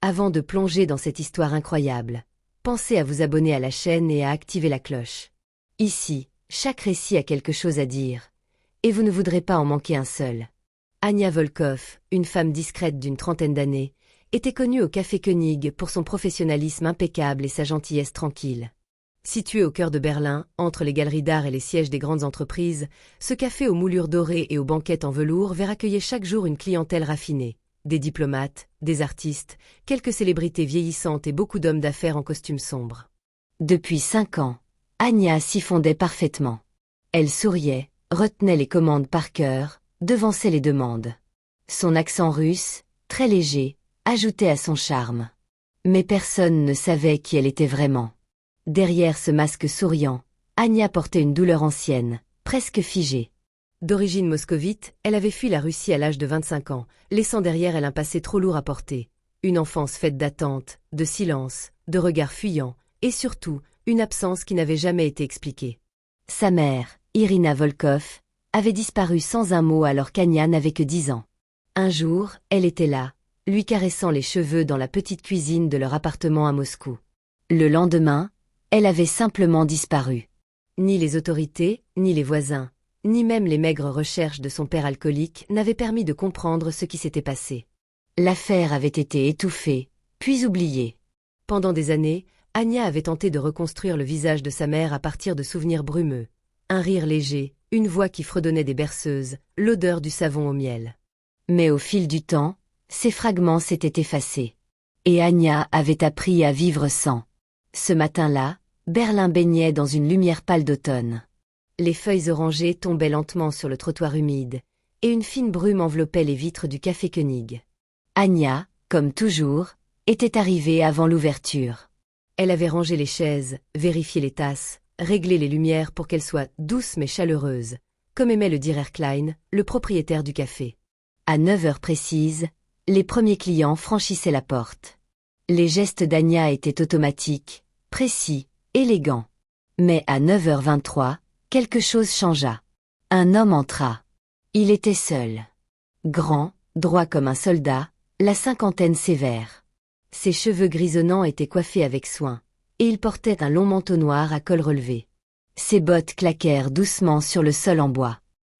Avant de plonger dans cette histoire incroyable, pensez à vous abonner à la chaîne et à activer la cloche. Ici, chaque récit a quelque chose à dire, et vous ne voudrez pas en manquer un seul. Ania Volkov, une femme discrète d'une trentaine d'années, était connue au Café Koenig pour son professionnalisme impeccable et sa gentillesse tranquille. Situé au cœur de Berlin, entre les galeries d'art et les sièges des grandes entreprises, ce café aux moulures dorées et aux banquettes en velours verra accueillir chaque jour une clientèle raffinée. Des diplomates, des artistes, quelques célébrités vieillissantes et beaucoup d'hommes d'affaires en costume sombre. Depuis 5 ans, Ania s'y fondait parfaitement. Elle souriait, retenait les commandes par cœur, devançait les demandes. Son accent russe, très léger, ajoutait à son charme. Mais personne ne savait qui elle était vraiment. Derrière ce masque souriant, Ania portait une douleur ancienne, presque figée. D'origine moscovite, elle avait fui la Russie à l'âge de 25 ans, laissant derrière elle un passé trop lourd à porter. Une enfance faite d'attentes, de silence, de regards fuyants, et surtout, une absence qui n'avait jamais été expliquée. Sa mère, Irina Volkov, avait disparu sans un mot alors qu'Ania n'avait que 10 ans. Un jour, elle était là, lui caressant les cheveux dans la petite cuisine de leur appartement à Moscou. Le lendemain, elle avait simplement disparu. Ni les autorités, ni les voisins, ni même les maigres recherches de son père alcoolique n'avaient permis de comprendre ce qui s'était passé. L'affaire avait été étouffée, puis oubliée. Pendant des années, Ania avait tenté de reconstruire le visage de sa mère à partir de souvenirs brumeux. Un rire léger, une voix qui fredonnait des berceuses, l'odeur du savon au miel. Mais au fil du temps, ces fragments s'étaient effacés. Et Ania avait appris à vivre sans. Ce matin-là, Berlin baignait dans une lumière pâle d'automne. Les feuilles orangées tombaient lentement sur le trottoir humide, et une fine brume enveloppait les vitres du Café Koenig. Ania, comme toujours, était arrivée avant l'ouverture. Elle avait rangé les chaises, vérifié les tasses, réglé les lumières pour qu'elles soient douces mais chaleureuses, comme aimait le dire Klein, le propriétaire du café. À 9 heures précises, les premiers clients franchissaient la porte. Les gestes d'Ania étaient automatiques, précis, élégants. Mais à 9h23, quelque chose changea. Un homme entra. Il était seul. Grand, droit comme un soldat, la cinquantaine sévère. Ses cheveux grisonnants étaient coiffés avec soin, et il portait un long manteau noir à col relevé. Ses bottes claquèrent doucement sur le sol en bois.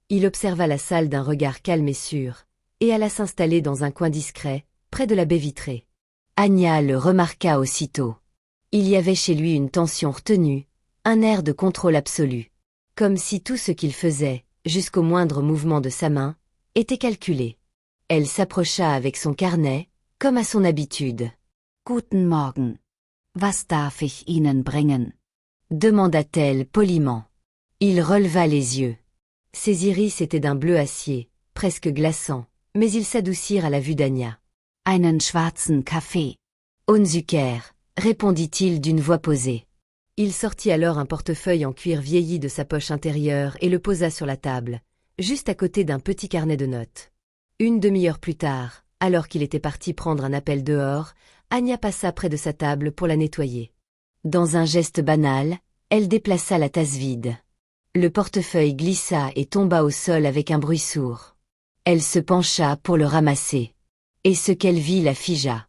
Il observa la salle d'un regard calme et sûr, et alla s'installer dans un coin discret, près de la baie vitrée. Ania le remarqua aussitôt. Il y avait chez lui une tension retenue, un air de contrôle absolu. Comme si tout ce qu'il faisait, jusqu'au moindre mouvement de sa main, était calculé. Elle s'approcha avec son carnet, comme à son habitude. « Guten Morgen. Was darf ich Ihnen bringen ?» demanda-t-elle poliment. Il releva les yeux. Ses iris étaient d'un bleu acier, presque glaçant, mais ils s'adoucirent à la vue d'Ania. « Einen schwarzen Kaffee. »« Unzucker » répondit-il d'une voix posée. Il sortit alors un portefeuille en cuir vieilli de sa poche intérieure et le posa sur la table, juste à côté d'un petit carnet de notes. Une demi-heure plus tard, alors qu'il était parti prendre un appel dehors, Ania passa près de sa table pour la nettoyer. Dans un geste banal, elle déplaça la tasse vide. Le portefeuille glissa et tomba au sol avec un bruit sourd. Elle se pencha pour le ramasser. Et ce qu'elle vit la figea.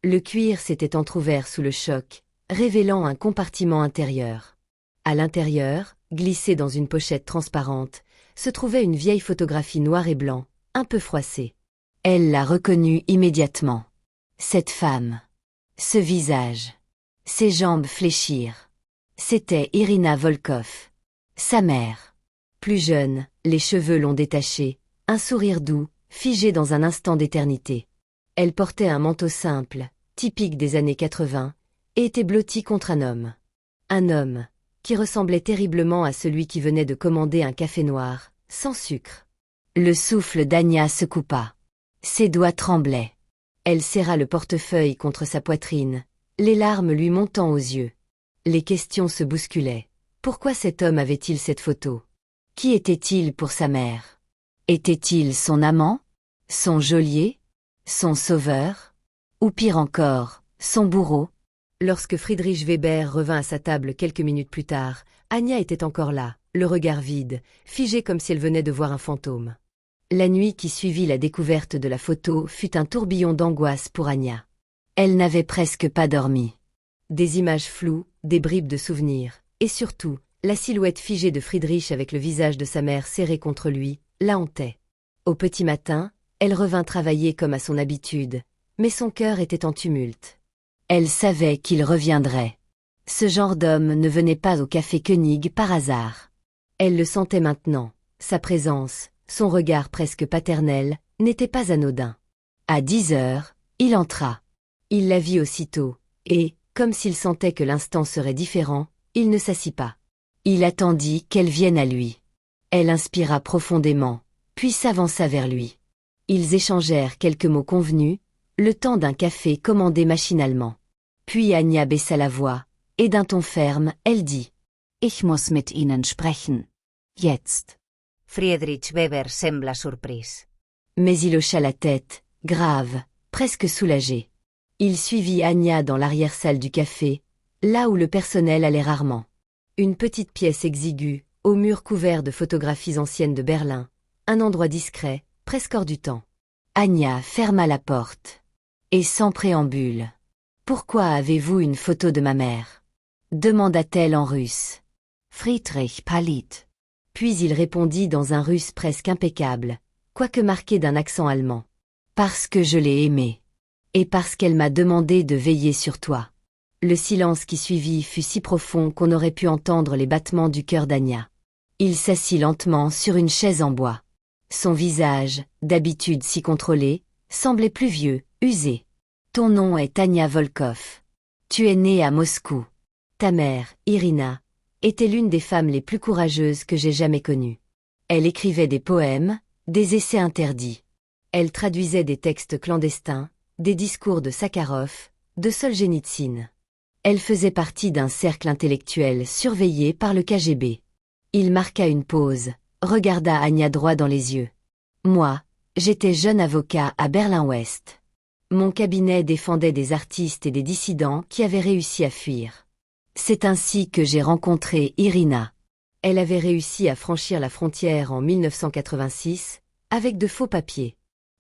Le cuir s'était entrouvert sous le choc, révélant un compartiment intérieur. À l'intérieur, glissée dans une pochette transparente, se trouvait une vieille photographie noir et blanc, un peu froissée. Elle la reconnut immédiatement. Cette femme. Ce visage. Ses jambes fléchirent. C'était Irina Volkov. Sa mère. Plus jeune, les cheveux longs détachés, un sourire doux, figé dans un instant d'éternité. Elle portait un manteau simple, typique des années 80, et était blottie contre un homme. Un homme, qui ressemblait terriblement à celui qui venait de commander un café noir, sans sucre. Le souffle d'Ania se coupa. Ses doigts tremblaient. Elle serra le portefeuille contre sa poitrine, les larmes lui montant aux yeux. Les questions se bousculaient. Pourquoi cet homme avait-il cette photo? Qui était-il pour sa mère? Était-il son amant? Son geôlier? Son sauveur? Ou pire encore, son bourreau? Lorsque Friedrich Weber revint à sa table quelques minutes plus tard, Ania était encore là, le regard vide, figé comme si elle venait de voir un fantôme. La nuit qui suivit la découverte de la photo fut un tourbillon d'angoisse pour Ania. Elle n'avait presque pas dormi. Des images floues, des bribes de souvenirs, et surtout, la silhouette figée de Friedrich avec le visage de sa mère serré contre lui, la hantait. Au petit matin, elle revint travailler comme à son habitude, mais son cœur était en tumulte. Elle savait qu'il reviendrait. Ce genre d'homme ne venait pas au café Koenig par hasard. Elle le sentait maintenant, sa présence, son regard presque paternel, n'était pas anodin. À 10 heures, il entra. Il la vit aussitôt, et, comme s'il sentait que l'instant serait différent, il ne s'assit pas. Il attendit qu'elle vienne à lui. Elle inspira profondément, puis s'avança vers lui. Ils échangèrent quelques mots convenus, le temps d'un café commandé machinalement. Puis Anja baissa la voix, et d'un ton ferme, elle dit « Ich muss mit Ihnen sprechen. Jetzt. » Friedrich Weber sembla surpris. Mais il hocha la tête, grave, presque soulagé. Il suivit Anja dans l'arrière-salle du café, là où le personnel allait rarement. Une petite pièce exiguë, aux murs couverts de photographies anciennes de Berlin, un endroit discret, presque hors du temps. Anja ferma la porte. Et sans préambule. « Pourquoi avez-vous une photo de ma mère ?» demanda-t-elle en russe. Friedrich pâlit. Puis il répondit dans un russe presque impeccable, quoique marqué d'un accent allemand. « Parce que je l'ai aimée. Et parce qu'elle m'a demandé de veiller sur toi. » Le silence qui suivit fut si profond qu'on aurait pu entendre les battements du cœur d'Anja. Il s'assit lentement sur une chaise en bois. Son visage, d'habitude si contrôlé, semblait plus vieux, usé. « Ton nom est Anja Volkov. Tu es née à Moscou. Ta mère, Irina, était l'une des femmes les plus courageuses que j'ai jamais connues. Elle écrivait des poèmes, des essais interdits. Elle traduisait des textes clandestins, des discours de Sakharov, de Solzhenitsyn. Elle faisait partie d'un cercle intellectuel surveillé par le KGB. » Il marqua une pause, regarda Anja droit dans les yeux. « Moi, j'étais jeune avocat à Berlin-Ouest. Mon cabinet défendait des artistes et des dissidents qui avaient réussi à fuir. C'est ainsi que j'ai rencontré Irina. Elle avait réussi à franchir la frontière en 1986, avec de faux papiers.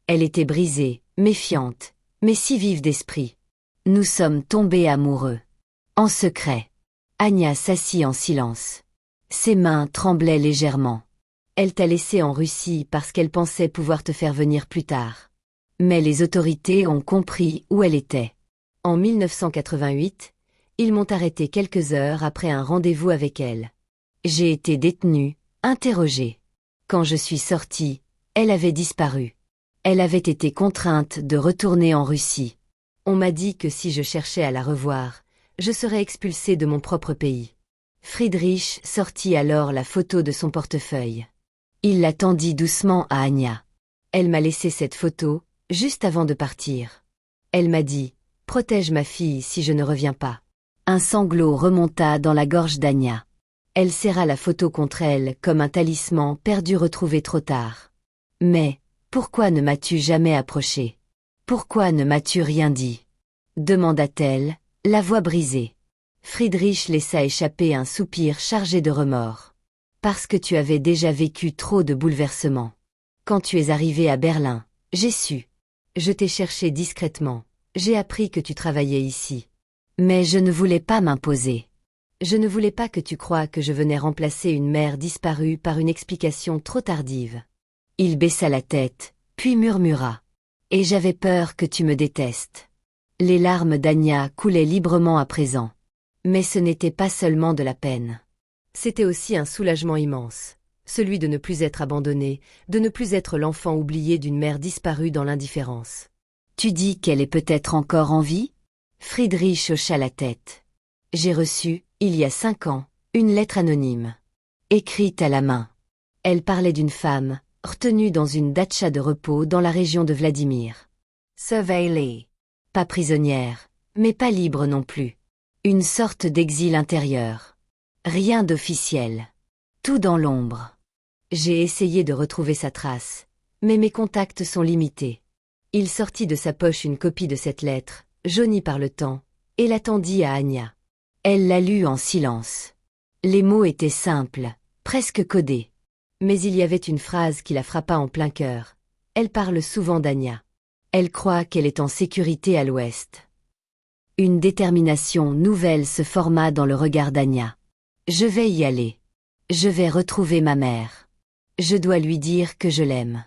Elle était brisée, méfiante, mais si vive d'esprit. Nous sommes tombés amoureux. En secret. » Anja s'assit en silence. Ses mains tremblaient légèrement. Elle t'a laissé en Russie parce qu'elle pensait pouvoir te faire venir plus tard. Mais les autorités ont compris où elle était. En 1988, ils m'ont arrêté quelques heures après un rendez-vous avec elle. J'ai été détenue, interrogée. Quand je suis sortie, elle avait disparu. Elle avait été contrainte de retourner en Russie. On m'a dit que si je cherchais à la revoir, je serais expulsée de mon propre pays. Friedrich sortit alors la photo de son portefeuille. Il la tendit doucement à Anja. Elle m'a laissé cette photo, juste avant de partir. Elle m'a dit « Protège ma fille si je ne reviens pas ». Un sanglot remonta dans la gorge d'Anja. Elle serra la photo contre elle comme un talisman perdu retrouvé trop tard. « Mais, pourquoi ne m'as-tu jamais approché? Pourquoi ne m'as-tu rien dit ?» demanda-t-elle, la voix brisée. Friedrich laissa échapper un soupir chargé de remords. « Parce que tu avais déjà vécu trop de bouleversements. Quand tu es arrivé à Berlin, j'ai su. Je t'ai cherché discrètement. J'ai appris que tu travaillais ici. Mais je ne voulais pas m'imposer. Je ne voulais pas que tu croies que je venais remplacer une mère disparue par une explication trop tardive. » Il baissa la tête, puis murmura. « Et j'avais peur que tu me détestes. » Les larmes d'Anja coulaient librement à présent. Mais ce n'était pas seulement de la peine. C'était aussi un soulagement immense. Celui de ne plus être abandonnée, de ne plus être l'enfant oublié d'une mère disparue dans l'indifférence. « Tu dis qu'elle est peut-être encore en vie ?» Friedrich hocha la tête. « J'ai reçu, il y a 5 ans, une lettre anonyme. Écrite à la main. Elle parlait d'une femme, retenue dans une datcha de repos dans la région de Vladimir. Surveillée. Pas prisonnière, mais pas libre non plus. Une sorte d'exil intérieur. Rien d'officiel. Tout dans l'ombre. J'ai essayé de retrouver sa trace, mais mes contacts sont limités. » Il sortit de sa poche une copie de cette lettre, jaunie par le temps, et la tendit à Anja. Elle la lut en silence. Les mots étaient simples, presque codés. Mais il y avait une phrase qui la frappa en plein cœur. Elle parle souvent d'Anja. Elle croit qu'elle est en sécurité à l'ouest. Une détermination nouvelle se forma dans le regard d'Anya. Je vais y aller. Je vais retrouver ma mère. Je dois lui dire que je l'aime.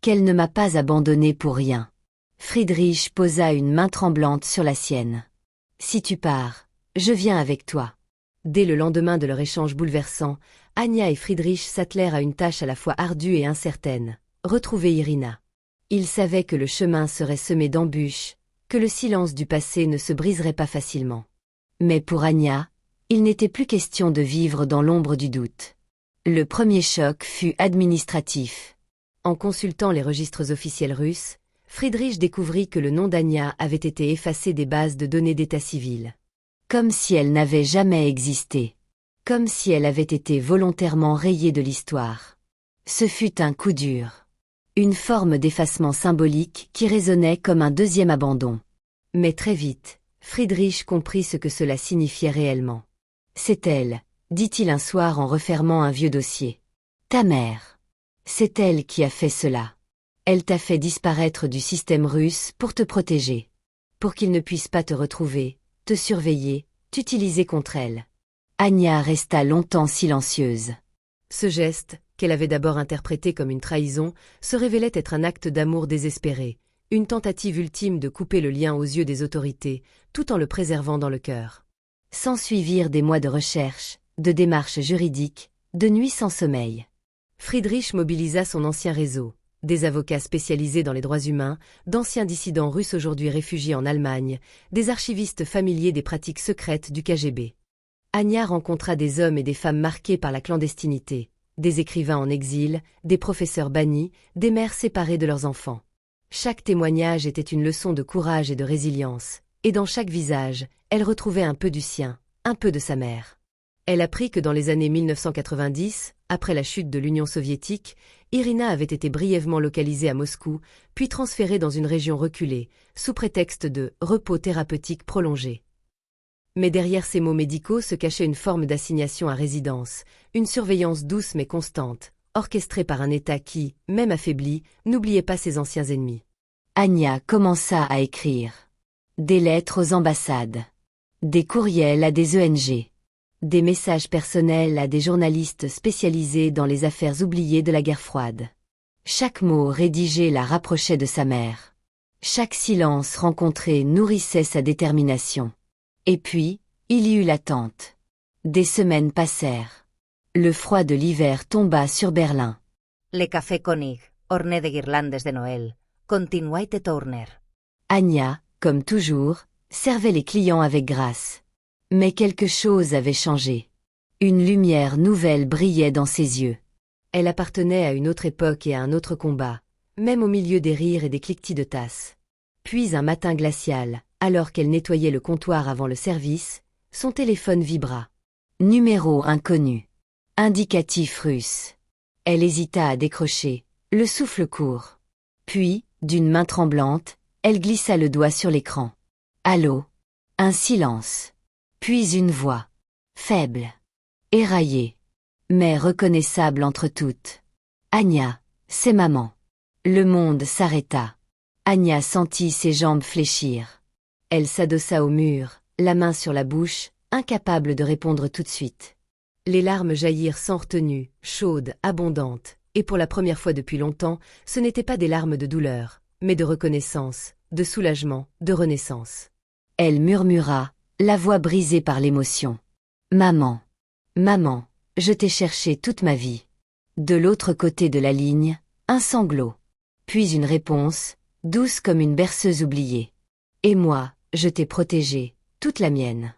Qu'elle ne m'a pas abandonnée pour rien. Friedrich posa une main tremblante sur la sienne. Si tu pars, je viens avec toi. Dès le lendemain de leur échange bouleversant, Anya et Friedrich s'attelèrent à une tâche à la fois ardue et incertaine, retrouver Irina. Ils savaient que le chemin serait semé d'embûches, que le silence du passé ne se briserait pas facilement. Mais pour Anya, il n'était plus question de vivre dans l'ombre du doute. Le premier choc fut administratif. En consultant les registres officiels russes, Friedrich découvrit que le nom d'Anya avait été effacé des bases de données d'état civil. Comme si elle n'avait jamais existé. Comme si elle avait été volontairement rayée de l'histoire. Ce fut un coup dur. Une forme d'effacement symbolique qui résonnait comme un deuxième abandon. Mais très vite, Friedrich comprit ce que cela signifiait réellement. C'est elle, dit-il un soir en refermant un vieux dossier. Ta mère. C'est elle qui a fait cela. Elle t'a fait disparaître du système russe pour te protéger. Pour qu'il ne puisse pas te retrouver, te surveiller, t'utiliser contre elle. Anya resta longtemps silencieuse. Ce geste, qu'elle avait d'abord interprété comme une trahison, se révélait être un acte d'amour désespéré, une tentative ultime de couper le lien aux yeux des autorités, tout en le préservant dans le cœur. S'ensuivirent des mois de recherche, de démarches juridiques, de nuits sans sommeil. Friedrich mobilisa son ancien réseau, des avocats spécialisés dans les droits humains, d'anciens dissidents russes aujourd'hui réfugiés en Allemagne, des archivistes familiers des pratiques secrètes du KGB. Anya rencontra des hommes et des femmes marqués par la clandestinité, des écrivains en exil, des professeurs bannis, des mères séparées de leurs enfants. Chaque témoignage était une leçon de courage et de résilience, et dans chaque visage, elle retrouvait un peu du sien, un peu de sa mère. Elle apprit que dans les années 1990, après la chute de l'Union soviétique, Irina avait été brièvement localisée à Moscou, puis transférée dans une région reculée, sous prétexte de « repos thérapeutique prolongé ». Mais derrière ces mots médicaux se cachait une forme d'assignation à résidence, une surveillance douce mais constante, orchestrée par un État qui, même affaibli, n'oubliait pas ses anciens ennemis. Anya commença à écrire. Des lettres aux ambassades. Des courriels à des ONG. Des messages personnels à des journalistes spécialisés dans les affaires oubliées de la guerre froide. Chaque mot rédigé la rapprochait de sa mère. Chaque silence rencontré nourrissait sa détermination. Et puis, il y eut l'attente. Des semaines passèrent. Le froid de l'hiver tomba sur Berlin. Le café König, orné de guirlandes de Noël, continuait de tourner. Anya, comme toujours, servait les clients avec grâce. Mais quelque chose avait changé. Une lumière nouvelle brillait dans ses yeux. Elle appartenait à une autre époque et à un autre combat, même au milieu des rires et des cliquetis de tasses. Puis un matin glacial, alors qu'elle nettoyait le comptoir avant le service, son téléphone vibra. Numéro inconnu. Indicatif russe. Elle hésita à décrocher, le souffle court. Puis, d'une main tremblante, elle glissa le doigt sur l'écran. Allô? Un silence. Puis une voix. Faible. Éraillée. Mais reconnaissable entre toutes. Anya, c'est maman. Le monde s'arrêta. Anya sentit ses jambes fléchir. Elle s'adossa au mur, la main sur la bouche, incapable de répondre tout de suite. Les larmes jaillirent sans retenue, chaudes, abondantes, et pour la première fois depuis longtemps, ce n'étaient pas des larmes de douleur, mais de reconnaissance, de soulagement, de renaissance. Elle murmura, la voix brisée par l'émotion. « Maman, maman, je t'ai cherché toute ma vie. » De l'autre côté de la ligne, un sanglot. Puis une réponse, douce comme une berceuse oubliée. « Et moi, je t'ai protégée, toute la mienne. »